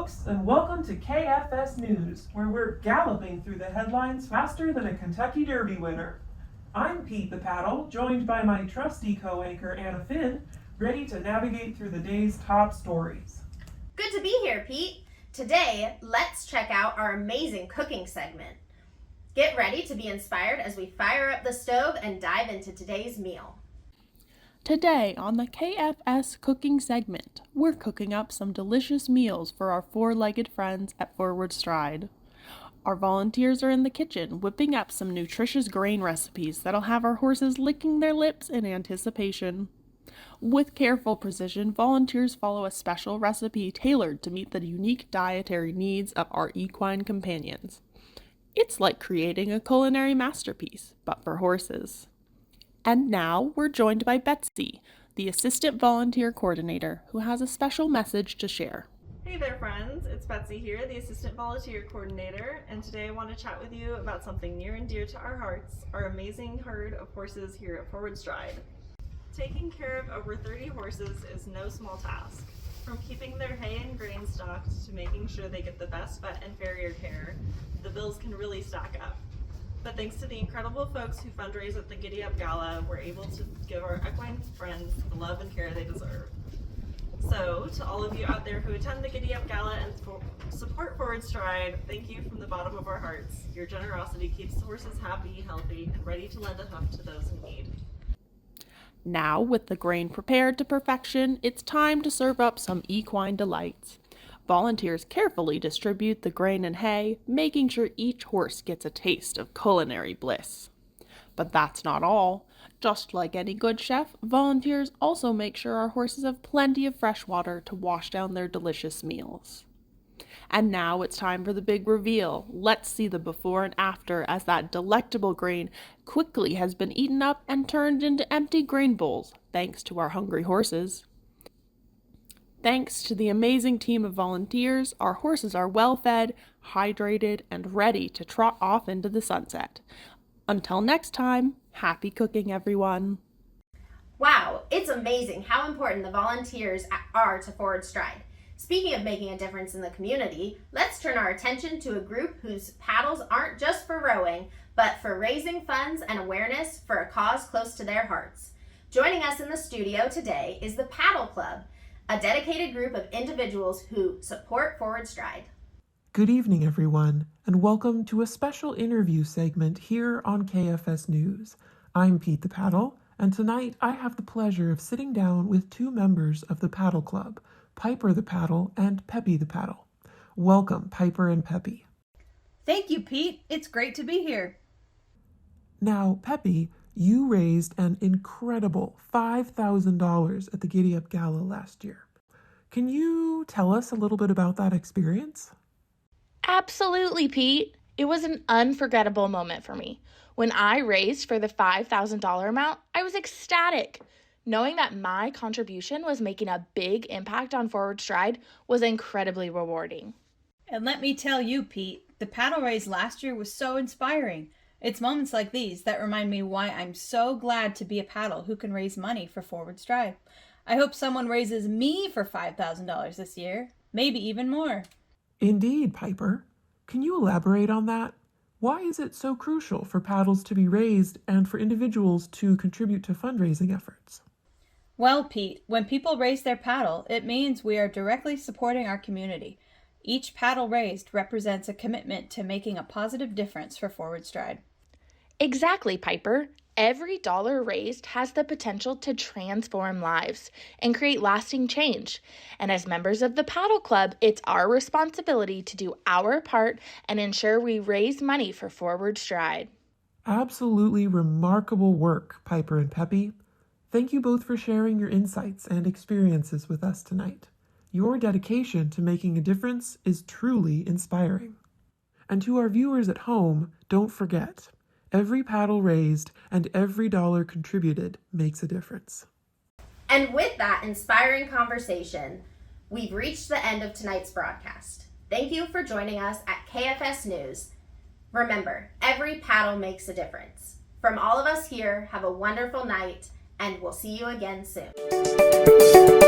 folks, and welcome to KFS News, where we're galloping through the headlines faster than a Kentucky Derby winner. I'm Pete the Paddle, joined by my trusty co-anchor Anna Finn, ready to navigate through the day's top stories. Good to be here, Pete. Today, let's check out our amazing cooking segment. Get ready to be inspired as we fire up the stove and dive into today's meal. Today on the KFS cooking segment, we're cooking up some delicious meals for our four-legged friends at Forward Stride. Our volunteers are in the kitchen whipping up some nutritious grain recipes that'll have our horses licking their lips in anticipation. With careful precision, volunteers follow a special recipe tailored to meet the unique dietary needs of our equine companions. It's like creating a culinary masterpiece, but for horses. And now we're joined by Betsy, the Assistant Volunteer Coordinator, who has a special message to share. Hey there friends, it's Betsy here, the Assistant Volunteer Coordinator, and today I want to chat with you about something near and dear to our hearts, our amazing herd of horses here at Forward Stride. Taking care of over 30 horses is no small task. From keeping their hay and grain stocked to making sure they get the best vet and farrier care, the bills can really stack up. But thanks to the incredible folks who fundraise at the Giddy Up Gala, we're able to give our equine friends the love and care they deserve. So, to all of you out there who attend the Giddy Up Gala and support Forward Stride, thank you from the bottom of our hearts. Your generosity keeps the horses happy, healthy, and ready to lend a hoof to those in need. Now, with the grain prepared to perfection, it's time to serve up some equine delights. Volunteers carefully distribute the grain and hay, making sure each horse gets a taste of culinary bliss. But that's not all. Just like any good chef, volunteers also make sure our horses have plenty of fresh water to wash down their delicious meals. And now it's time for the big reveal. Let's see the before and after as that delectable grain quickly has been eaten up and turned into empty grain bowls, thanks to our hungry horses. Thanks to the amazing team of volunteers, our horses are well fed, hydrated, and ready to trot off into the sunset. Until next time, happy cooking, everyone. Wow, it's amazing how important the volunteers are to Forward Stride. Speaking of making a difference in the community, let's turn our attention to a group whose paddles aren't just for rowing, but for raising funds and awareness for a cause close to their hearts. Joining us in the studio today is the Paddle Club, a dedicated group of individuals who support Forward Stride. Good evening, everyone, and welcome to a special interview segment here on KFS News. I'm Pete the Paddle, and tonight I have the pleasure of sitting down with two members of the Paddle Club, Piper the Paddle and Peppy the Paddle. Welcome, Piper and Peppy. Thank you, Pete. It's great to be here. Now, Peppy, you raised an incredible $5,000 at the Giddy Up Gala last year. Can you tell us a little bit about that experience? Absolutely, Pete. It was an unforgettable moment for me. When I raised for the $5,000 amount, I was ecstatic. Knowing that my contribution was making a big impact on Forward Stride was incredibly rewarding. And let me tell you, Pete, the paddle race last year was so inspiring. It's moments like these that remind me why I'm so glad to be a paddle who can raise money for Forward Stride. I hope someone raises me for $5,000 this year, maybe even more. Indeed, Piper. Can you elaborate on that? Why is it so crucial for paddles to be raised and for individuals to contribute to fundraising efforts? Well, Pete, when people raise their paddle, it means we are directly supporting our community. Each paddle raised represents a commitment to making a positive difference for Forward Stride. Exactly, Piper. Every dollar raised has the potential to transform lives and create lasting change. And as members of the Paddle Club, it's our responsibility to do our part and ensure we raise money for Forward Stride. Absolutely remarkable work, Piper and Peppy. Thank you both for sharing your insights and experiences with us tonight. Your dedication to making a difference is truly inspiring. And to our viewers at home, don't forget, every paddle raised and every dollar contributed makes a difference. And with that inspiring conversation, we've reached the end of tonight's broadcast. Thank you for joining us at KFS News. Remember, every paddle makes a difference. From all of us here, have a wonderful night, and we'll see you again soon.